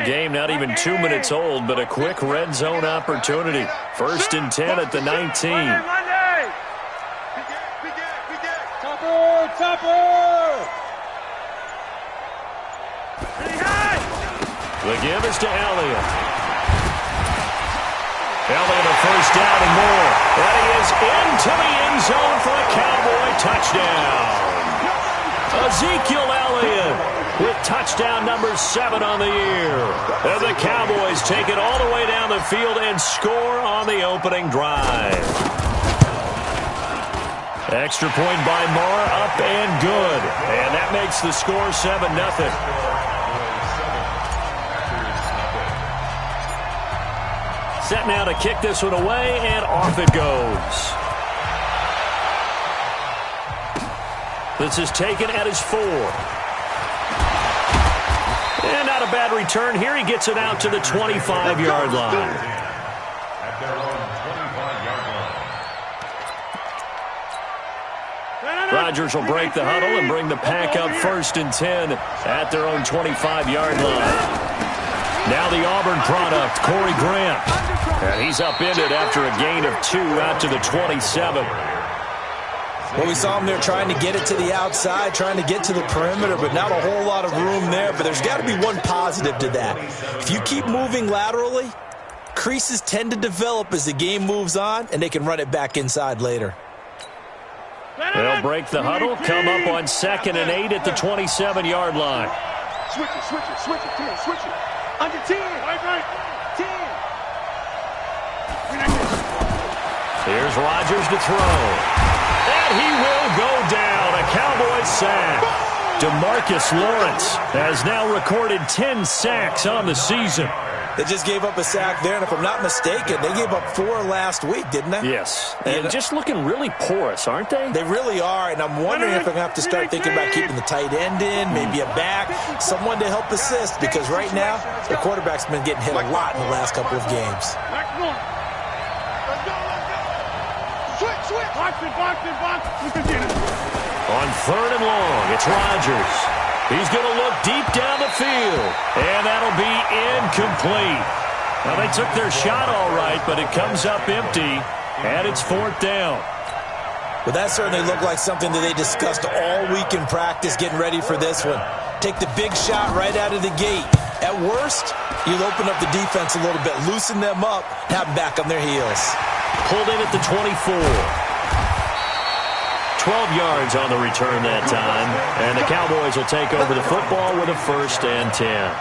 game not even 2 minutes old, but a quick red zone opportunity. 1st and 10 at the 19. The give is to Elliott. Elliott a first down and more. And he is into the end zone for a Cowboy touchdown. Ezekiel Elliott with touchdown number 7 on the year. And the Cowboys take it all the way down the field and score on the opening drive. Extra point by Marr, up and good. And that makes the score 7-0. Set now to kick this one away, and off it goes. This is taken at his 4. And not a bad return here. He gets it out to the 25-yard line. Rodgers will break the huddle and bring the pack up 1st and 10 at their own 25-yard line. Now the Auburn product, Corey Grant. And he's upended after a gain of 2 out to the 27. Well, we saw him there trying to get it to the outside, trying to get to the perimeter, but not a whole lot of room there. But there's got to be one positive to that. If you keep moving laterally, creases tend to develop as the game moves on, and they can run it back inside later. They'll break the huddle, come up on 2nd and 8 at the 27-yard line. Switch it, switch it, switch it, come on, switch it. Under 10, right, 10. Here's Rodgers to throw. And he will go down. A Cowboys sack. DeMarcus Lawrence has now recorded 10 sacks on the season. They just gave up a sack there, and if I'm not mistaken, they gave up 4 last week, didn't they? Yes, and just looking really porous, aren't they? They really are, and I'm wondering if I'm going to have to start thinking about keeping the tight end in, maybe a back, someone to help assist, because right now, the quarterback's been getting hit a lot in the last couple of games. On 3rd and long, it's Rodgers. He's going to look deep down the field, and that'll be incomplete. Well, they took their shot all right, but it comes up empty, and it's 4th down. Well, that certainly looked like something that they discussed all week in practice getting ready for this one. Take the big shot right out of the gate. At worst, you'll open up the defense a little bit, loosen them up, have them back on their heels. Pulled in at the 24. 12 yards on the return that time. And the Cowboys will take over the football with a 1st and 10.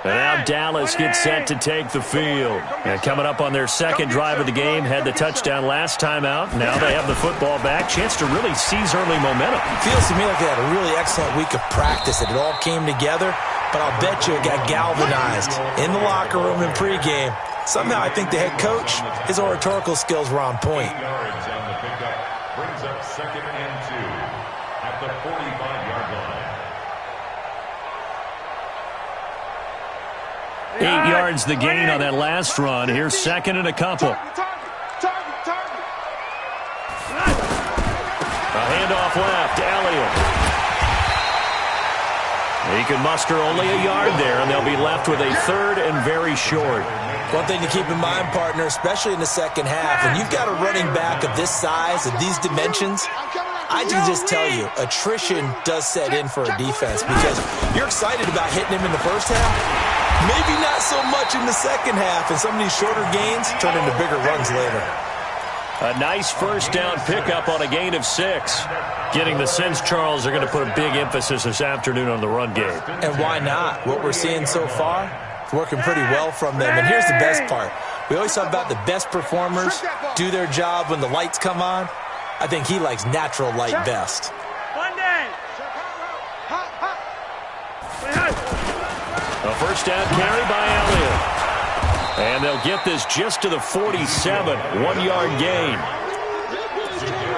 And now Dallas gets set to take the field. And coming up on their 2nd drive of the game, had the touchdown last time out. Now they have the football back. Chance to really seize early momentum. Feels to me like they had a really excellent week of practice. It all came together, but I'll bet you it got galvanized in the locker room in pregame. Somehow I think the head coach, his oratorical skills were on point. Brings up 2nd and 2 at the 45-yard line. 8 yards the gain on that last run. Here's 2nd and a couple. A handoff left. Elliott. He can muster only a yard there, and they'll be left with a 3rd and very short. One thing to keep in mind, partner, especially in the second half, when you've got a running back of this size, of these dimensions, I can just tell you, attrition does set in for a defense because you're excited about hitting him in the first half. Maybe not so much in the second half, and some of these shorter gains turn into bigger runs later. A nice 1st down pickup on a gain of 6. Getting the sense, Charles, are going to put a big emphasis this afternoon on the run game. And why not? What we're seeing so far is working pretty well from them. And here's the best part. We always talk about the best performers do their job when the lights come on. I think he likes natural light best. A 1st down carry by Elliott. And they'll get this just to the 47, 1-yard gain.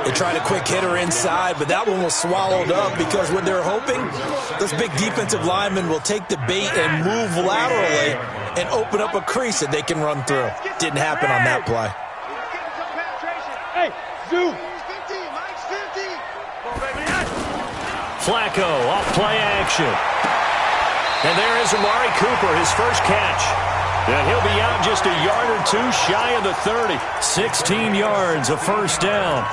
They tried a quick hitter inside, but that one was swallowed up because what they're hoping, those big defensive linemen will take the bait and move laterally and open up a crease that they can run through. Didn't happen on that play. do. Flacco off play action. And there is Amari Cooper, his first catch. And he'll be out just a yard or two shy of the 30. 16 yards, a first down.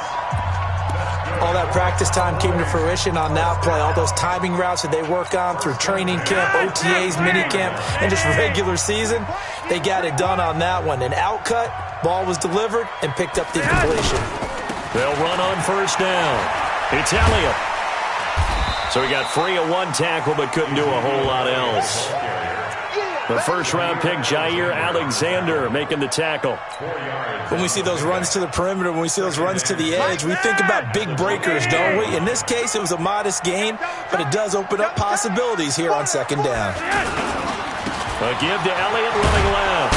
All that practice time came to fruition on that play. All those timing routes that they work on through training camp, OTAs, minicamp, and just regular season, they got it done on that one. An outcut, ball was delivered, and picked up the completion. They'll run on first down. It's Elliott. So he got free of one tackle but couldn't do a whole lot else. The first-round pick, Jair Alexander, making the tackle. When we see those runs to the perimeter, when we see those runs to the edge, we think about big breakers, don't we? In this case, it was a modest gain, but it does open up possibilities here on second down. A give to Elliott running left.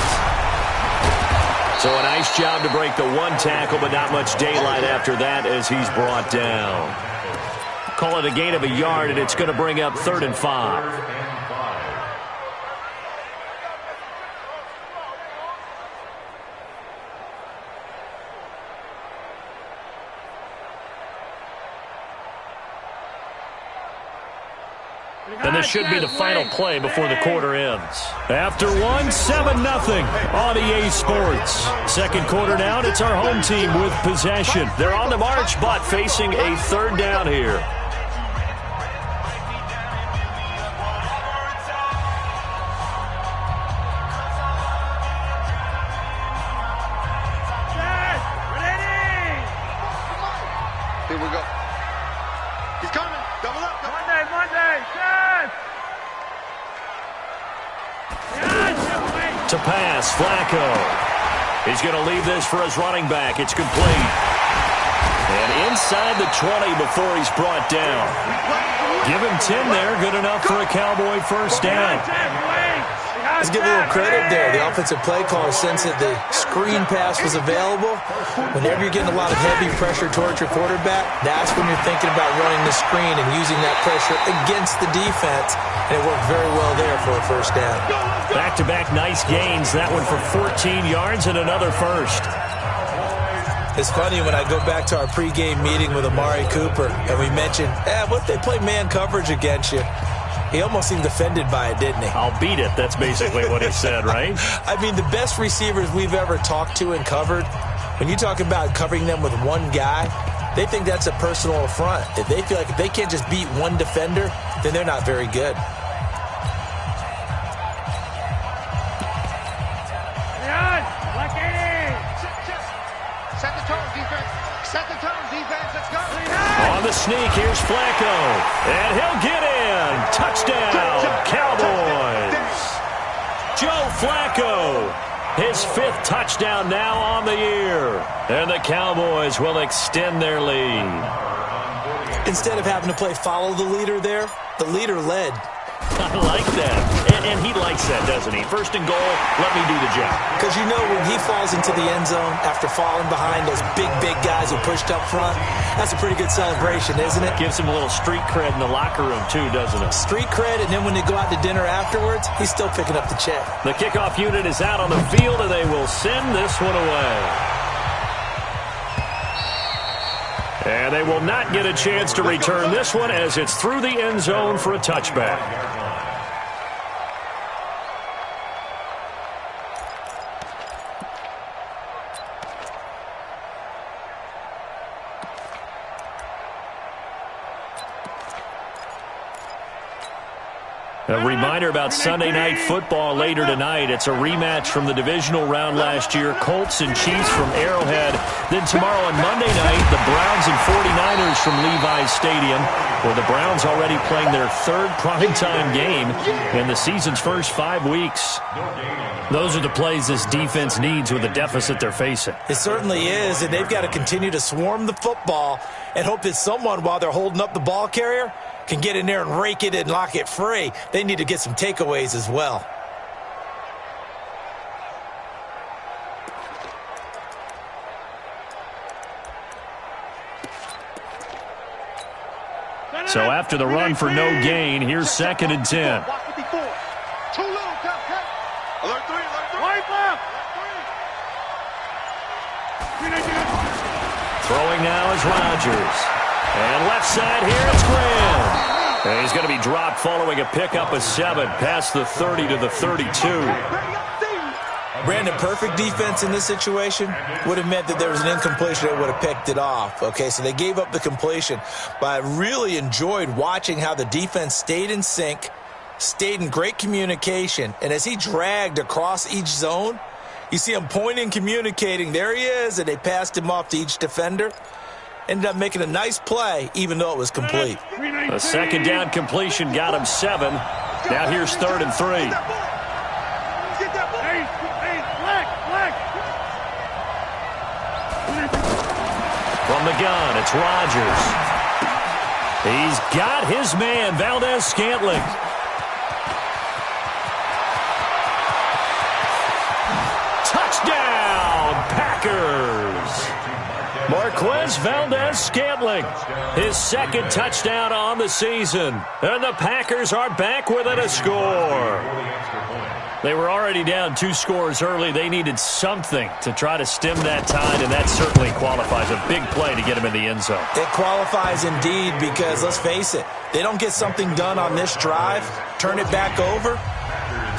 So a nice job to break the one tackle, but not much daylight after that as he's brought down. Call it a gain of a yard, and it's going to bring up 3rd and 5. And this should be the final play before the quarter ends. After one, 7-0 on EA Sports. Second quarter now, and it's our home team with possession. They're on the march, but facing a third down here. Here we go. He's coming. Double up. Monday. Yes. To pass, Flacco. He's going to leave this for his running back. It's complete. And inside the 20 before he's brought down. Give him 10 there. Good enough for a Cowboy first down. Let's give a little credit there. The offensive play caller sensed that the screen pass was available. Whenever you're getting a lot of heavy pressure towards your quarterback, that's when you're thinking about running the screen and using that pressure against the defense. And it worked very well there for a first down. Back-to-back nice gains. That one for 14 yards and another first. It's funny when I go back to our pregame meeting with Amari Cooper and we mentioned, what if they play man coverage against you? He almost seemed offended by it, didn't he? I'll beat it. That's basically what he said, right? I mean, the best receivers we've ever talked to and covered, when you talk about covering them with one guy, they think that's a personal affront. If they feel like if they can't just beat one defender, then they're not very good. Set the tone, defense. Set the tone, defense. Let's go. On the sneak, here's Flacco. And he'll get in. Touchdown, Cowboys. Joe Flacco. His 5th touchdown now on the year. And the Cowboys will extend their lead. Instead of having to play follow the leader there, the leader led. I like that. And he likes that, doesn't he? First and goal, let me do the job. Because you know when he falls into the end zone after falling behind those big guys who pushed up front, that's a pretty good celebration, isn't it? Gives him a little street cred in the locker room, too, doesn't it? Street cred, and then when they go out to dinner afterwards, he's still picking up the check. The kickoff unit is out on the field, and they will send this one away. And they will not get a chance to return this one as it's through the end zone for a touchback. A reminder about Sunday Night Football later tonight. It's a rematch from the divisional round last year. Colts and Chiefs from Arrowhead. Then tomorrow on Monday night, the Browns and 49ers from Levi's Stadium, where the Browns already playing their 3rd primetime game in the season's first 5 weeks. Those are the plays this defense needs with the deficit they're facing. It certainly is, and they've got to continue to swarm the football and hope that someone, while they're holding up the ball carrier, can get in there and rake it and lock it free. They need to get some takeaways as well. So after the run for no gain, here's 2nd and 10. Too low, alert 3, alert 3. Right left. Throwing now is Rodgers. And left side here, it's Graham. And he's going to be dropped following a pickup of 7 past the 30 to the 32. Brandon, perfect defense in this situation would have meant that there was an incompletion that would have picked it off. Okay, so they gave up the completion. But I really enjoyed watching how the defense stayed in sync, stayed in great communication. And as he dragged across each zone, you see him pointing, communicating. There he is, and they passed him off to each defender. Ended up making a nice play, even though it was complete. A second down completion got him 7. Now here's 3rd and 3. From the gun, it's Rodgers. He's got his man, Valdez-Scantling. Touchdown, Packers. Marquez Valdez-Scantling, his 2nd touchdown on the season. And the Packers are back within a score. They were already down 2 scores early. They needed something to try to stem that tide, and that certainly qualifies. A big play to get him in the end zone. It qualifies indeed because, let's face it, they don't get something done on this drive, turn it back over,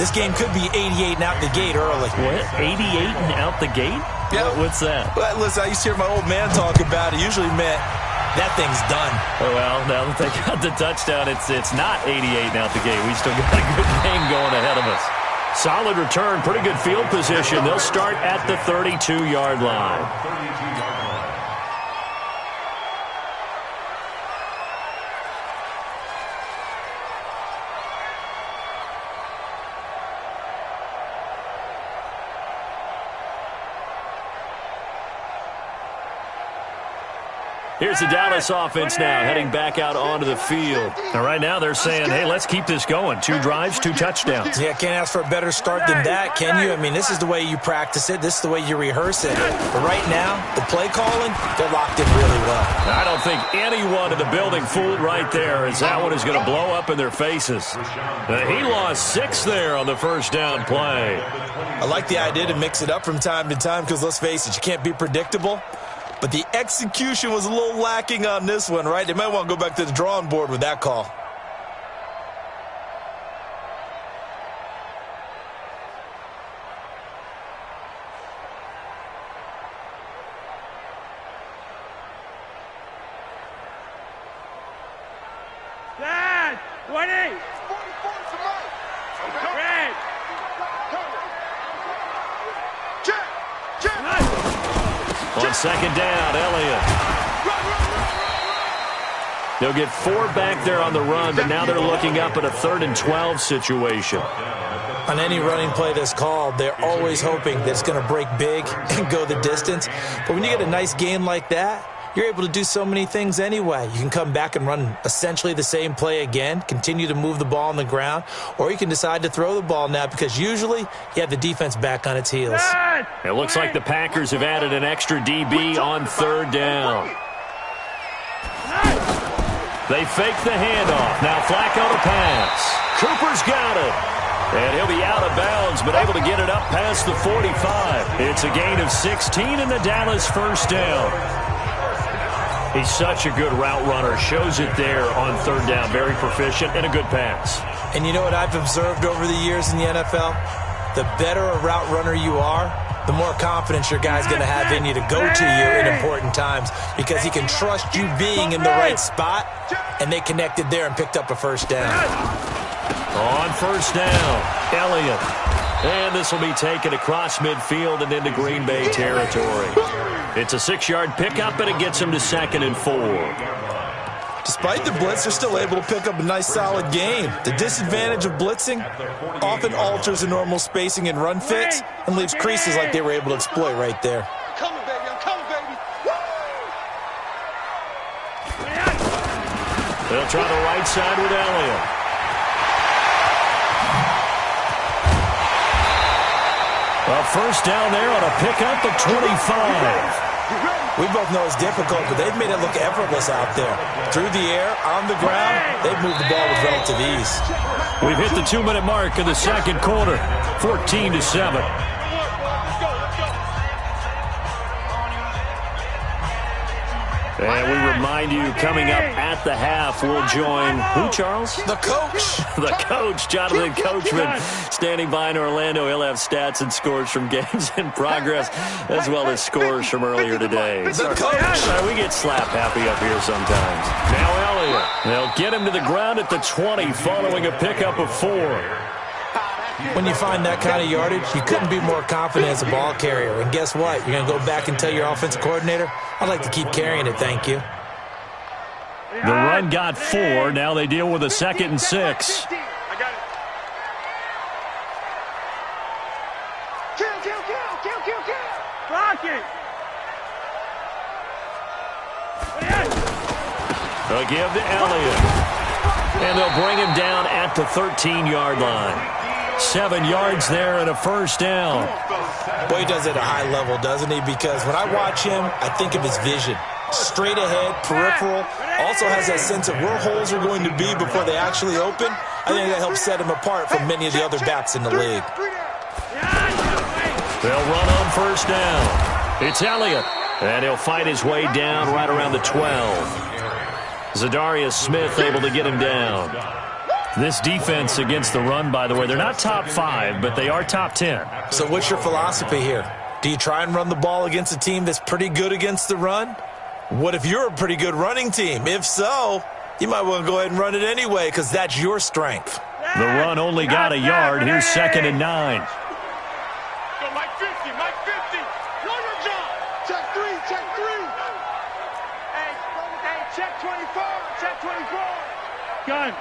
this game could be 88 and out the gate early. What? 88 and out the gate? Yeah. What's that? Well, listen, I used to hear my old man talk about it. Usually meant that thing's done. Oh, well, now that they got the touchdown, it's not 88 and out the gate. We still got a good game going ahead of us. Solid return, pretty good field position. They'll start at the 32-yard line. Here's the Dallas offense now, heading back out onto the field. And right now they're saying, hey, let's keep this going. 2 drives, 2 touchdowns. Yeah, can't ask for a better start than that, can you? I mean, this is the way you practice it. This is the way you rehearse it. But right now, the play calling, they're locked in really well. I don't think anyone in the building fooled right there, as that one is going to blow up in their faces. He lost 6 there on the first down play. I like the idea to mix it up from time to time because, let's face it, you can't be predictable. But the execution was a little lacking on this one, right? They might want to go back to the drawing board with that call. Dad, 20. On second down, Elliott. They'll get 4 back there on the run, but now they're looking up at a 3rd and 12 situation. On any running play that's called, they're always hoping that it's going to break big and go the distance. But when you get a nice game like that, you're able to do so many things anyway. You can come back and run essentially the same play again, continue to move the ball on the ground, or you can decide to throw the ball now because usually you have the defense back on its heels. It looks like the Packers have added an extra DB on 3rd down. They fake the handoff. Now Flacco to pass. Cooper's got it. And he'll be out of bounds, but able to get it up past the 45. It's a gain of 16 in the Dallas first down. He's such a good route runner. Shows it there on 3rd down. Very proficient and a good pass. And you know what I've observed over the years in the NFL? The better a route runner you are, the more confidence your guy's going to have in you to go to you in important times because he can trust you being in the right spot, and they connected there and picked up a first down. On first down, Elliott. And this will be taken across midfield and into Green Bay territory. It's a 6-yard pickup, and it gets him to 2nd and 4. Despite the blitz, they're still able to pick up a nice, solid gain. The disadvantage of blitzing often alters the normal spacing and run fits and leaves creases like they were able to exploit right there. I'm coming, baby. I'm coming, baby. They'll try the right side with Elliott. A first down there on a pickup of 25. We both know it's difficult, but they've made it look effortless out there. Through the air, on the ground, they've moved the ball with relative ease. We've hit the 2-minute mark of the second quarter, 14-7. And we remind you, coming up at the half, we'll join who, Charles? The coach. The coach, Jonathan Coachman, standing by in Orlando. He'll have stats and scores from games in progress, as well as scores from earlier today. The coach. We get slap happy up here sometimes. Now Elliott. They'll get him to the ground at the 20 following a pickup of 4. When you find that kind of yardage, you couldn't be more confident as a ball carrier. And guess what? You're going to go back and tell your offensive coordinator, I'd like to keep carrying it, thank you. The run got 4. Now they deal with a 2nd and 6. I got it. Kill. Block it. They'll give to Elliott. And they'll bring him down at the 13-yard line. 7 yards there and a first down. Boy, he does it at a high level, doesn't he? Because when I watch him, I think of his vision. Straight ahead, peripheral. Also has that sense of where holes are going to be before they actually open. I think that helps set him apart from many of the other backs in the league. They'll run on first down. It's Elliott. And he'll fight his way down right around the 12. Zadarius Smith able to get him down. This defense against the run, by the way, they're not top 5, but they are top 10. So what's your philosophy here? Do you try and run the ball against a team that's pretty good against the run? What if you're a pretty good running team? If so, you might want to go ahead and run it anyway because that's your strength. The run only got a yard. Here's 2nd and 9. Go Mike 50. One more job. Check 3. Hey, check 24. Gun.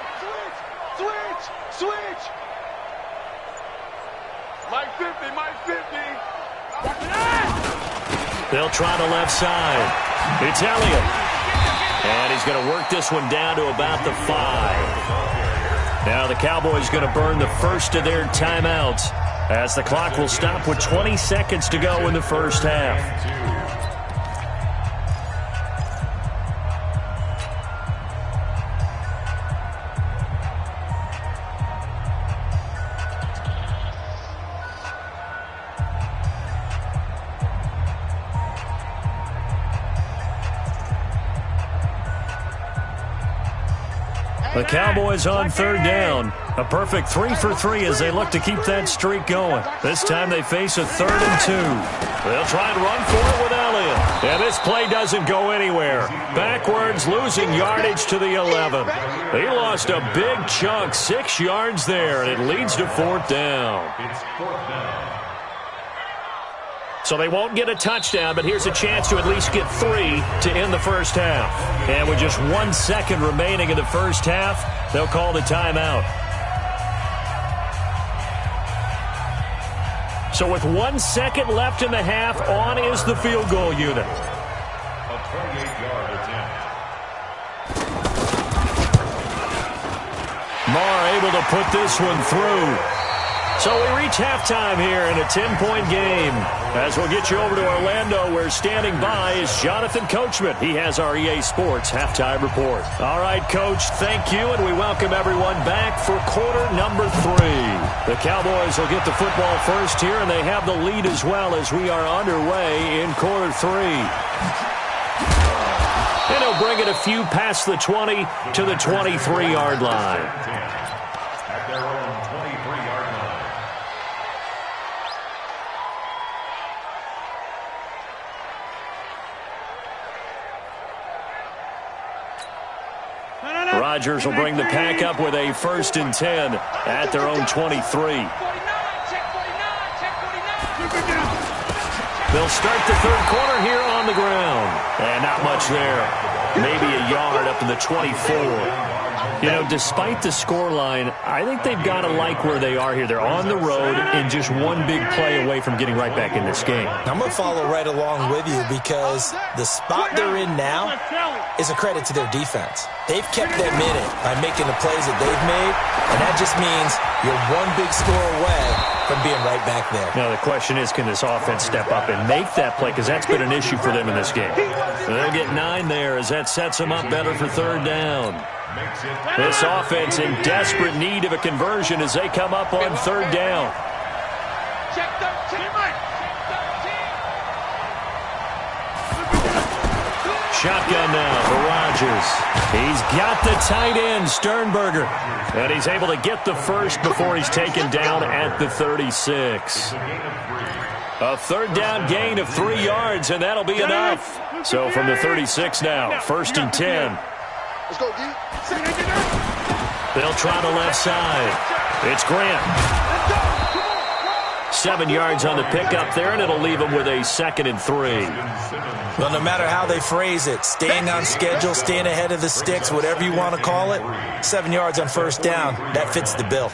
Switch. Mike 50. They'll try the left side. It's Elliott. And he's going to work this one down to about the 5. Now the Cowboys going to burn the first of their timeouts as the clock will stop with 20 seconds to go in the first half. The Cowboys on third down. A perfect 3 for 3 as they look to keep that streak going. This time they face a 3rd and 2. They'll try and run for it with Elliott. And this play doesn't go anywhere. Backwards, losing yardage to the 11. He lost a big chunk, 6 yards there, and it leads to 4th down. It's 4th down. So they won't get a touchdown, but here's a chance to at least get 3 to end the first half. And with just 1 second remaining in the first half, they'll call the timeout. So with 1 second left in the half, on is the field goal unit. A 28-yard attempt. Marr able to put this one through. So we reach halftime here in a 10-point game. As we'll get you over to Orlando, where standing by is Jonathan Coachman. He has our EA Sports halftime report. All right, Coach, thank you, and we welcome everyone back for quarter number 3. The Cowboys will get the football first here, and they have the lead as well as we are underway in quarter 3. And he'll bring it a few past the 20 to the 23-yard line. At their own 23-yard line. Rodgers will bring the pack up with a 1st and 10 at their own 23. They'll start the third quarter here on the ground. And not much there. Maybe a yard up to the 24. You know, despite the scoreline, I think they've got to like where they are here. They're on the road and just one big play away from getting right back in this game. I'm going to follow right along with you because the spot they're in now is a credit to their defense. They've kept them in it by making the plays that they've made, and that just means you're one big score away from being right back there. Now, the question is, can this offense step up and make that play? Because that's been an issue for them in this game. They'll get 9 there as that sets them up better for third down. This offense in desperate need of a conversion as they come up on third down. Check 13. shotgun now for Rodgers. He's got the tight end, Sternberger. And he's able to get the first before he's taken down at the 36. A third down gain of 3 yards, and that'll be enough. So from the 36 now, 1st and 10. Let's go, D. They'll try the left side. It's Grant. 7 yards on the pickup there, and it'll leave him with a 2nd and 3. Well, no matter how they phrase it, staying on schedule, staying ahead of the sticks, whatever you want to call it, 7 yards on 1st down, that fits the bill.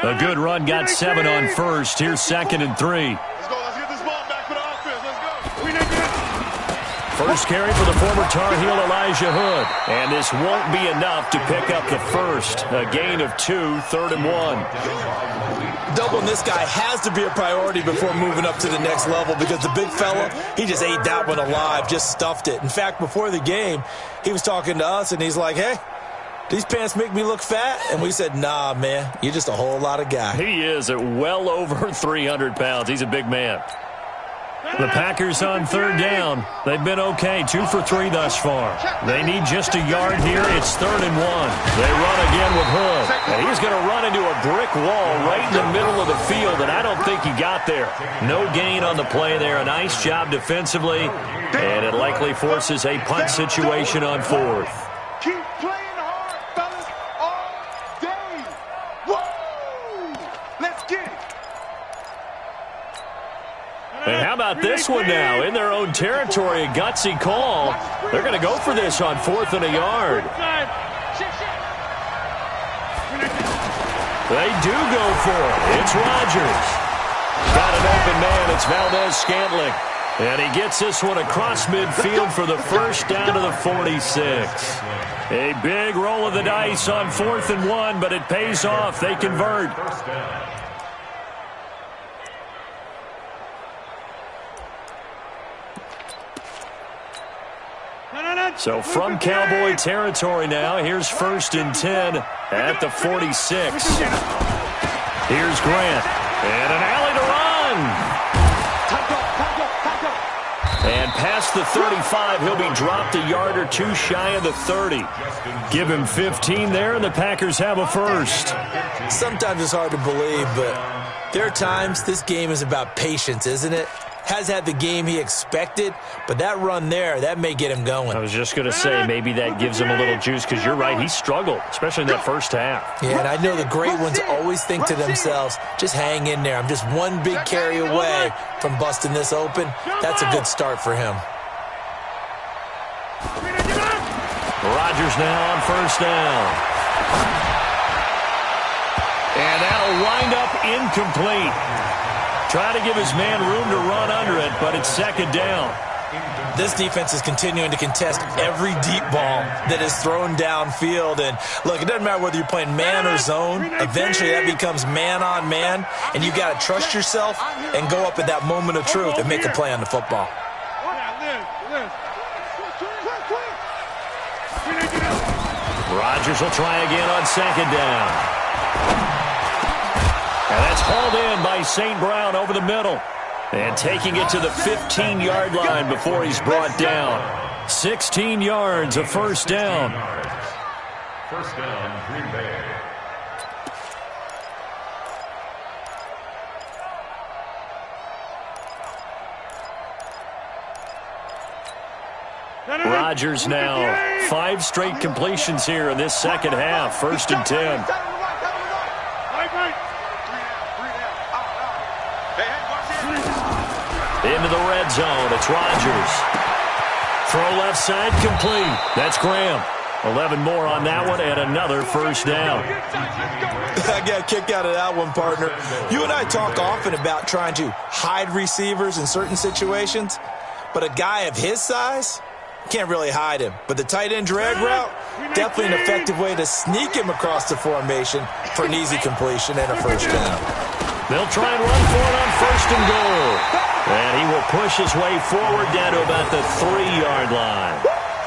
A good run, got 7 on 1st. Here's 2nd and 3. Let's go. Let's get this ball back for the offense. Let's go. First carry for the former Tar Heel Elijah Hood. And this won't be enough to pick up the first. A gain of 2, 3rd and 1. Doubling this guy has to be a priority before moving up to the next level because the big fella, he just ate that one alive, just stuffed it. In fact, before the game, he was talking to us, and he's like, hey, these pants make me look fat? And we said, nah, man, you're just a whole lot of guy. He is at well over 300 pounds. He's a big man. The Packers on 3rd down. They've been okay, 2 for 3 thus far. They need just a yard here. It's 3rd and 1. They run again with Hood. And he's going to run into a brick wall right in the middle of the field, and I don't think he got there. No gain on the play there. A nice job defensively, and it likely forces a punt situation on 4th. Keep playing hard, fellas, all day. Whoa! Let's get it. And how about this one now? In their own territory, a gutsy call. They're going to go for this on 4th and a yard. They do go for it. It's Rodgers. Got an open man. It's Valdez-Scantling. And he gets this one across midfield for the first down to the 46. A big roll of the dice on 4th and 1, but it pays off. They convert. So from Cowboy territory now, here's 1st and 10 at the 46. Here's Grant. And an alley to run. And past the 35, he'll be dropped a yard or 2 shy of the 30. Give him 15 there, and the Packers have a first. Sometimes it's hard to believe, but there are times this game is about patience, isn't it? Has had the game he expected, but that run there, that may get him going. I was just going to say, maybe that gives him a little juice, because you're right, he struggled, especially in that first half. Yeah, and I know the great ones always think to themselves, just hang in there. I'm just one big carry away from busting this open. That's a good start for him. Rodgers now on 1st down. And that'll wind up incomplete. Try to give his man room to run under it, but it's 2nd down. This defense is continuing to contest every deep ball that is thrown downfield. And, look, it doesn't matter whether you're playing man or zone. Eventually that becomes man on man, and you got to trust yourself and go up at that moment of truth and make a play on the football. Rodgers will try again on 2nd down. And that's hauled in by St. Brown over the middle. And taking it to the 15-yard line before he's brought down. 16 yards, a 1st down. 1st down, Green Bay. Rodgers now 5 straight completions here in this 2nd half. 1st and 10. Into the red zone. It's Rodgers. Throw left side complete. That's Graham. 11 more on that one and another 1st down. I got a kick out of that one, partner. You and I talk often about trying to hide receivers in certain situations, but a guy of his size can't really hide him. But the tight end drag route, definitely an effective way to sneak him across the formation for an easy completion and a 1st down. They'll try and run for it on 1st and goal. And he will push his way forward down to about the 3-yard line.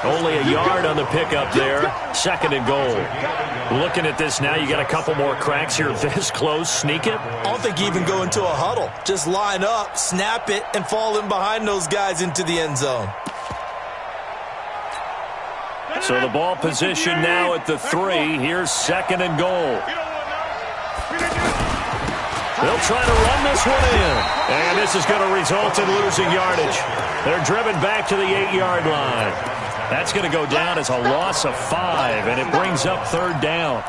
Only a yard on the pickup there. 2nd and goal. Looking at this now, you got a couple more cracks here this close. Sneak it? I don't think you even go into a huddle. Just line up, snap it, and fall in behind those guys into the end zone. So the ball position now at the 3. Here's 2nd and goal. They'll try to run this one in. And this is going to result in losing yardage. They're driven back to the 8-yard line. That's going to go down as a loss of 5, and it brings up 3rd down.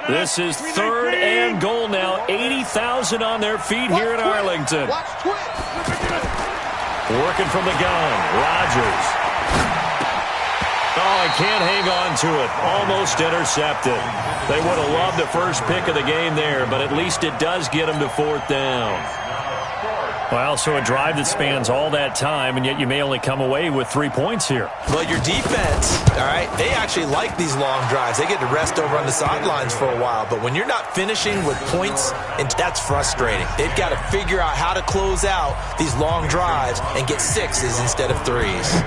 This is 3rd and goal now. 80,000 on their feet here in Arlington. Working from the gun, Rodgers. Oh, he can't hang on to it. Almost intercepted. They would have loved the first pick of the game there, but at least it does get them to 4th down. Well, so a drive that spans all that time, and yet you may only come away with 3 points here. Well, your defense, all right, they actually like these long drives. They get to rest over on the sidelines for a while. But when you're not finishing with points, and that's frustrating. They've got to figure out how to close out these long drives and get 6s instead of 3s.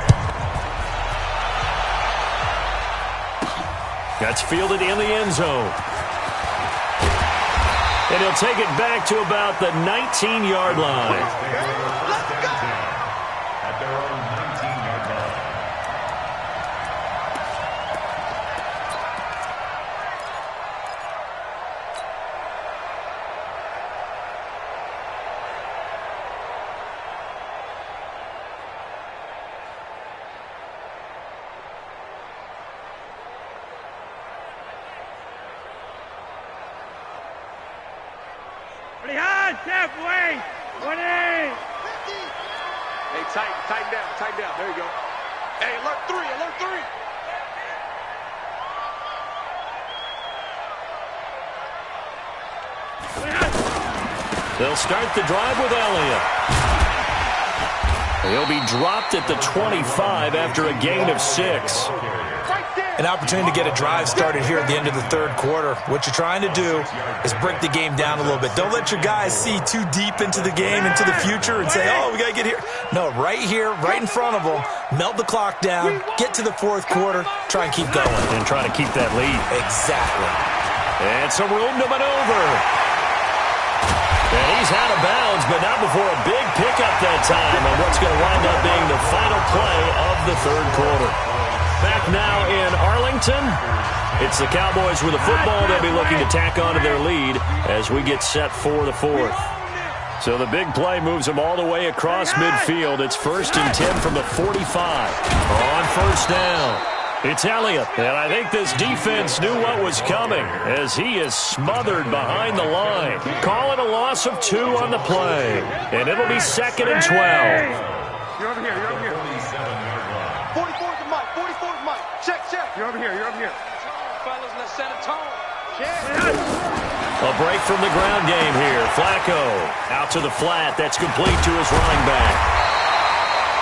That's fielded in the end zone. And he'll take it back to about the 19-yard line. At their own 19-yard line. Hey, tighten down. There you go. Hey, alert 3. They'll start the drive with Elliott. He'll be dropped at the 25 after a gain of 6. An opportunity to get a drive started here at the end of the 3rd quarter. What you're trying to do is break the game down a little bit. Don't let your guys see too deep into the game, into the future, and say, oh, we got to get here. No, right here, right in front of them, melt the clock down, get to the 4th quarter, try and keep going. And try to keep that lead. Exactly. And some room to maneuver. And he's out of bounds, but not before a big pickup that time on what's going to wind up being the final play of the 3rd quarter. Back now in Arlington, it's the Cowboys with the football. They'll be looking to tack on to their lead as we get set for the 4th. So the big play moves them all the way across midfield. It's 1st and 10 from the 45. On 1st down, it's Elliott. And I think this defense knew what was coming as he is smothered behind the line. Call it a loss of 2 on the play. And it'll be 2nd and 12. You're over here. 44's the mic. Check. You're over here. Fellas, let's set a tone. A break from the ground game here. Flacco out to the flat. That's complete to his running back.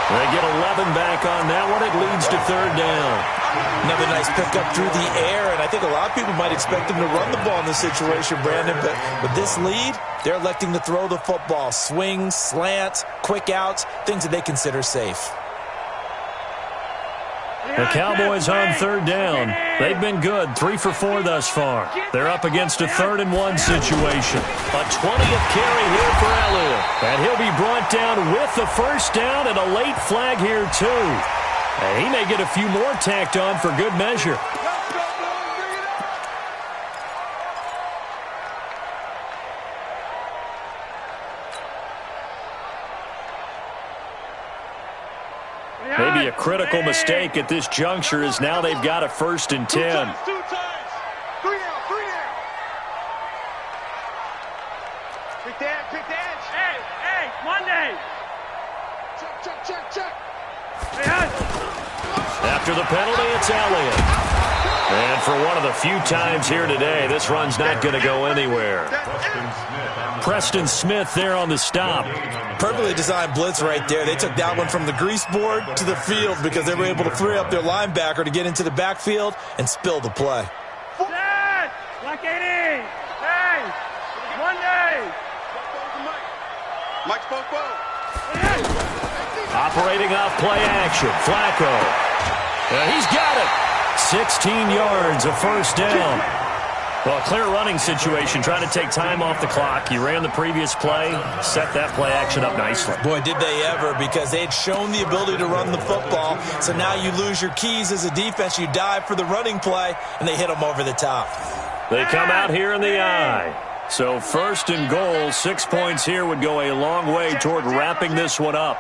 They get 11 back on that one. It leads to 3rd down. Another nice pickup through the air, and I think a lot of people might expect him to run the ball in this situation, Brandon, but with this lead, they're electing to throw the football. Swings, slants, quick outs, things that they consider safe. The Cowboys on 3rd down. They've been good, 3 for 4 thus far. They're up against a 3rd and 1 situation. A 20th carry here for Elliott. And he'll be brought down with the 1st down and a late flag here too. And he may get a few more tacked on for good measure. Maybe a critical mistake at this juncture is now they've got a 1st and 10. 2 times. 3 down. Pick the edge. Hey, Monday. Check. After the penalty, it's Elliott. And for one of the few times here today, this run's not going to go anywhere. Preston Smith there on the stop. Perfectly designed blitz right there. They took that one from the grease board to the field because they were able to free up their linebacker to get into the backfield and spill the play. Black 80. Hey, Monday. Mike's postponed. Operating off play action. Flacco. He's got it. 16 yards, a first down. Well, clear running situation, trying to take time off the clock. He ran the previous play, set that play action up nicely. Boy, did they ever, because they had shown the ability to run the football. So now you lose your keys as a defense. You dive for the running play, and they hit them over the top. They come out here in the eye. So first and goal, 6 points here would go a long way toward wrapping this one up.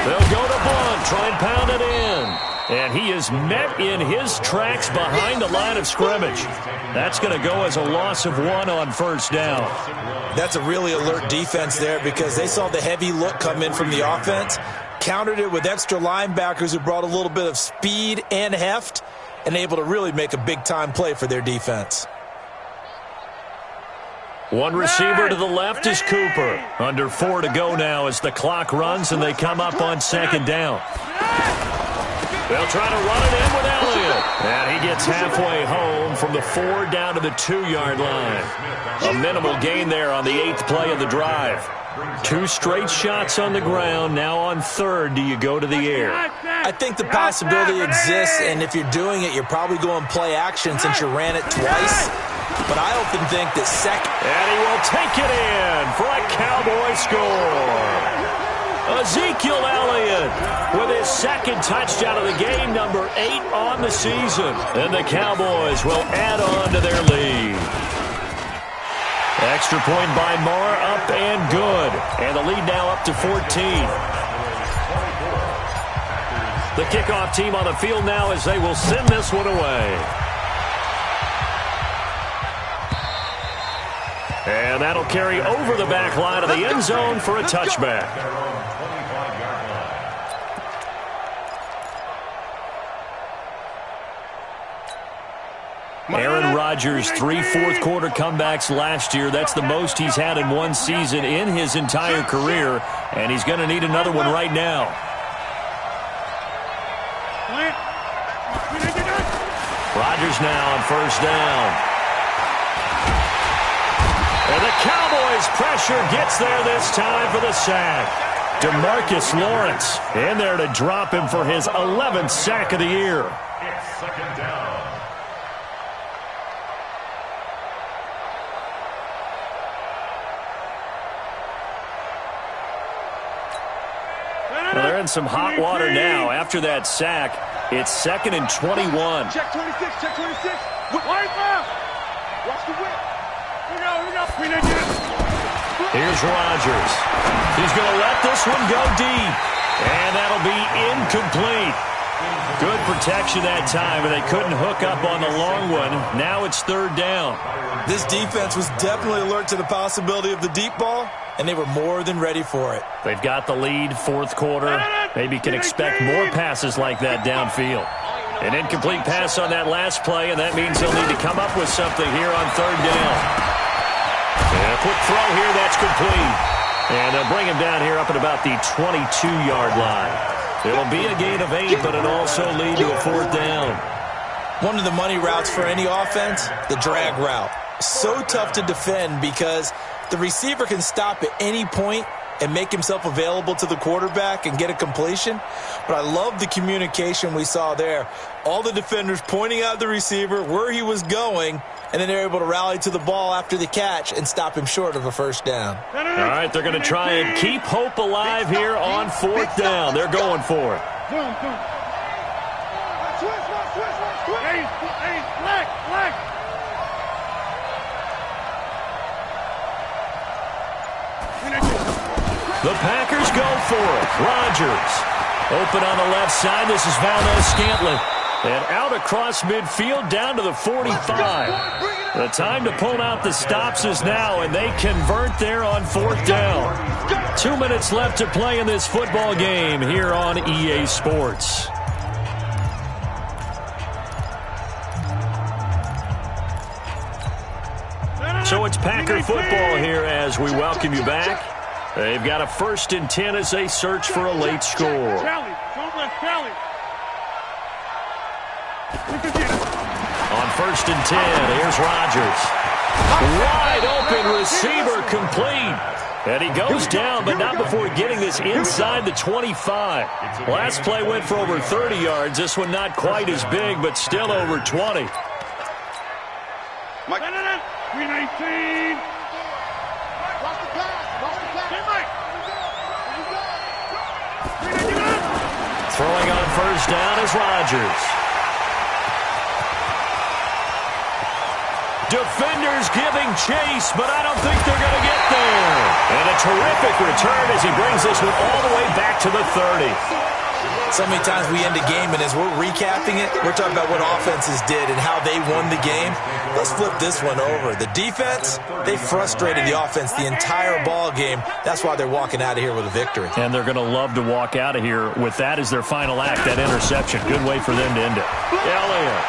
They'll go to bunt, try and pound it in. And he is met in his tracks behind the line of scrimmage. That's going to go as a loss of 1 on first down. That's a really alert defense there because they saw the heavy look come in from the offense, countered it with extra linebackers who brought a little bit of speed and heft, and able to really make a big-time play for their defense. One receiver to the left is Cooper. Under 4 to go now as the clock runs and they come up on second down. They'll try to run it in with Elliott. And he gets halfway home from the 4 down to the 2-yard line. A minimal gain there on the 8th play of the drive. 2 straight shots on the ground. Now on 3rd, do you go to the air? I think the possibility exists, and if you're doing it, you're probably going play action since you ran it twice. But I often think that second... And he will take it in for a Cowboy score. Ezekiel Elliott with his 2nd touchdown of the game, number 8 on the season. And the Cowboys will add on to their lead. Extra point by Marr, up and good. And the lead now up to 14. The kickoff team on the field now as they will send this one away. And that'll carry over the back line of the end zone for a touchback. Aaron Rodgers, 3 fourth-quarter comebacks last year. That's the most he's had in one season in his entire career, and he's going to need another one right now. Rodgers now on first down. And the Cowboys' pressure gets there this time for the sack. DeMarcus Lawrence in there to drop him for his 11th sack of the year. It's 2nd down. Well, they're in some hot water now. After that sack, it's 2nd and 21. Check 26, check 26. Right now. Watch the whip. Here's Rodgers. He's going to let this one go deep. And that'll be incomplete. Good protection that time, and they couldn't hook up on the long one. Now it's 3rd down. This defense was definitely alert to the possibility of the deep ball, and they were more than ready for it. They've got the lead, 4th quarter. Maybe can expect more passes like that downfield. An incomplete pass on that last play, and that means they'll need to come up with something here on 3rd down. And a quick throw here, that's complete. And they'll bring him down here up at about the 22-yard line. It'll be a gain of 8, but it'll also lead to a 4th down. One of the money routes for any offense, the drag route. So tough to defend because the receiver can stop at any point and make himself available to the quarterback and get a completion. But I love the communication we saw there. All the defenders pointing out the receiver, where he was going, and then they're able to rally to the ball after the catch and stop him short of a first down. All right, they're going to try and keep hope alive here on 4th down. They're going for it. The Packers go for it. Rodgers open on the left side. This is Valdez-Scantling. And out across midfield down to the 45. The time to pull out the stops is now, and they convert there on 4th down. 2 minutes left to play in this football game here on EA Sports. So it's Packer football here as we welcome you back. They've got a 1st and 10 as they search for a late score. On 1st and 10, here's Rodgers. Wide open receiver complete. And he goes down, but not before getting this inside the 25. Last play went for over 30 yards. This one not quite as big, but still over 20. Mike. 319. Throwing on first down is Rodgers. Defenders giving chase, but I don't think they're going to get there. And a terrific return as he brings this one all the way back to the 30. So many times we end a game, and as we're recapping it, we're talking about what offenses did and how they won the game. Let's flip this one over. The defense, they frustrated the offense the entire ball game. That's why they're walking out of here with a victory. And they're going to love to walk out of here with that as their final act, that interception. Good way for them to end it. Elliott.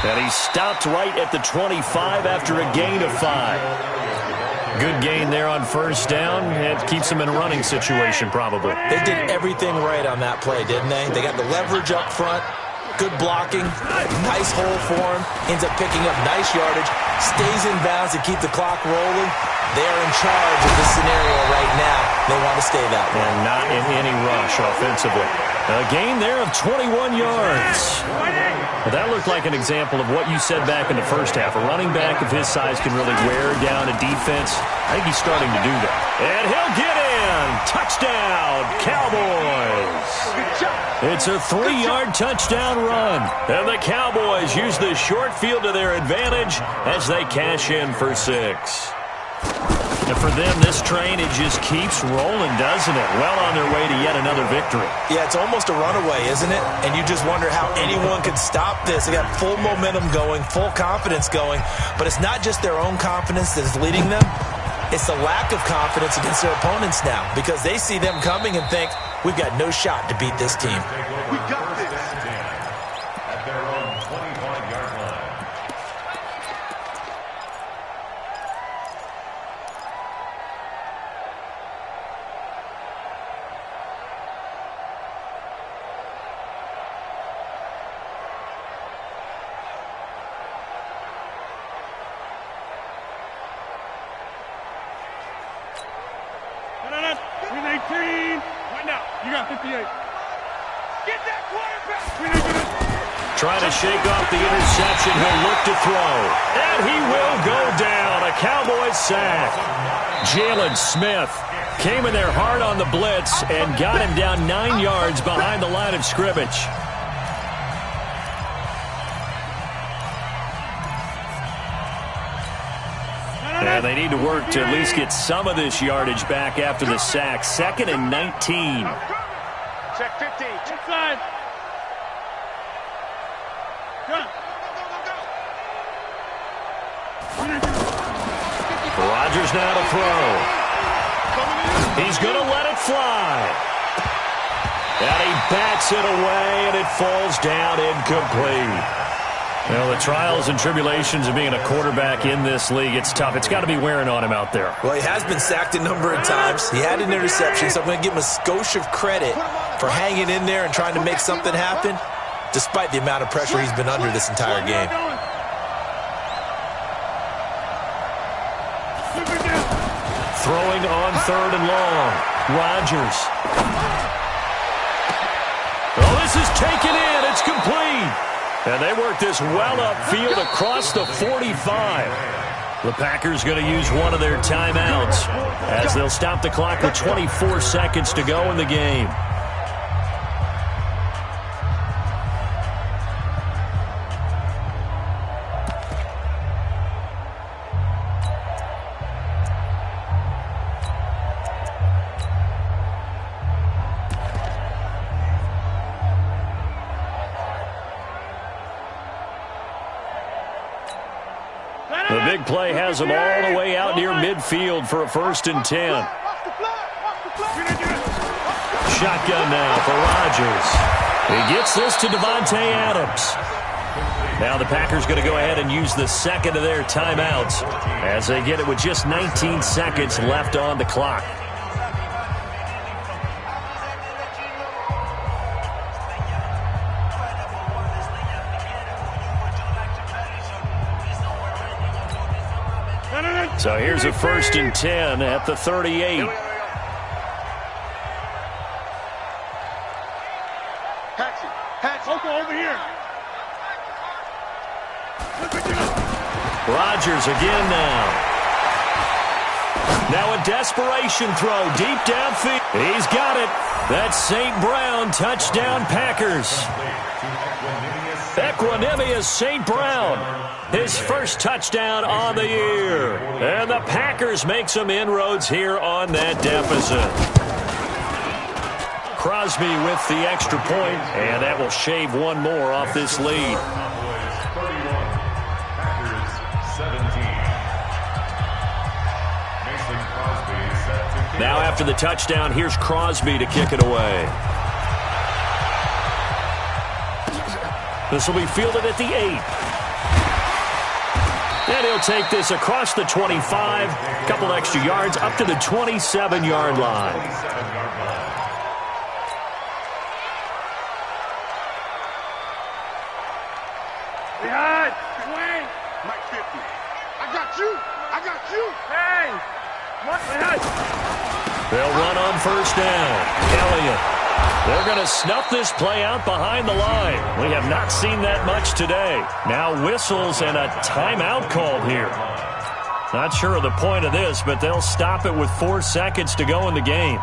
And he stopped right at the 25 after a gain of 5. Good gain there on first down. It keeps them in a running situation, probably. They did everything right on that play, didn't they? They got the leverage up front, good blocking, nice hole for him, ends up picking up nice yardage, stays in bounds to keep the clock rolling. They're in charge of this scenario right now. They want to stay that way. And not in any rush offensively. A gain there of 21 yards. Well, that looked like an example of what you said back in the first half. A running back of his size can really wear down a defense. I think he's starting to do that. And he'll get in. Touchdown, Cowboys. It's a 3-yard touchdown run. And the Cowboys use the short field to their advantage as they cash in for 6. And for them, this train, it just keeps rolling, doesn't it? Well on their way to yet another victory. Yeah, it's almost a runaway, isn't it? And you just wonder how anyone could stop this. They got full momentum going, full confidence going. But it's not just their own confidence that's leading them. It's the lack of confidence against their opponents now, because they see them coming and think, we've got no shot to beat this team. We got this. At their own 25-yard line. You got 58. Get that quarterback. Trying to shake off the interception. He'll look to throw. And he will go down. A Cowboys sack. Jalen Smith came in there hard on the blitz and got him down 9 yards behind the line of scrimmage. And they need to work to at least get some of this yardage back after the sack. 2nd and 19. Check 15. Inside. Rodgers now to throw. He's going to let it fly. And he bats it away, and it falls down incomplete. Well, the trials and tribulations of being a quarterback in this league, it's tough. It's got to be wearing on him out there. Well, he has been sacked a number of times. He had an interception, so I'm going to give him a skosh of credit for hanging in there and trying to make something happen, despite the amount of pressure he's been under this entire game. Throwing on 3rd and long. Rodgers. Oh, this is taken in. It's complete. And they work this well upfield across the 45. The Packers going to use one of their timeouts as they'll stop the clock with 24 seconds to go in the game. The big play has them all the way out near midfield for a 1st and 10. Shotgun now for Rodgers. He gets this to Devontae Adams. Now the Packers going to go ahead and use the 2nd of their timeouts as they get it with just 19 seconds left on the clock. So here's a 1st and 10 at the 38. Over here. Rodgers again now. Now a desperation throw deep downfield. He's got it. That's St. Brown, touchdown Packers. Equanimous St. Brown, his first touchdown on the year. And the Packers make some inroads here on that deficit. Crosby with the extra point, and that will shave one more off this lead. Now after the touchdown, here's Crosby to kick it away. This will be fielded at the 8. And he'll take this across the 25, a couple extra yards up to the 27-yard line. They'll run on 1st down. Elliott. They're going to snuff this play out behind the line. We have not seen that much today. Now whistles and a timeout called here. Not sure of the point of this, but they'll stop it with 4 seconds to go in the game.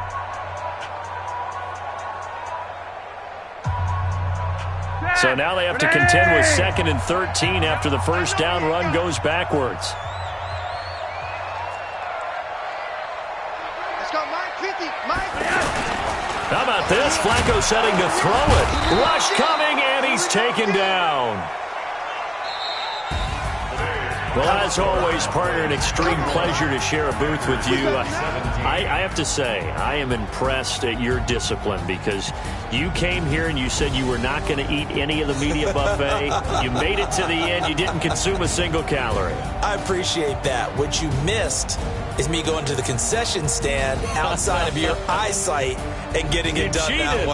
So now they have to contend with 2nd and 13 after the 1st down run goes backwards. How about this? Flacco setting to throw it. Rush coming, and he's taken down. Well, as always, partner, an extreme pleasure to share a booth with you. I have to say, I am impressed at your discipline because you came here and you said you were not going to eat any of the media buffet. You made it to the end. You didn't consume a single calorie. I appreciate that. What you missed is me going to the concession stand outside of your eyesight and getting it done that way.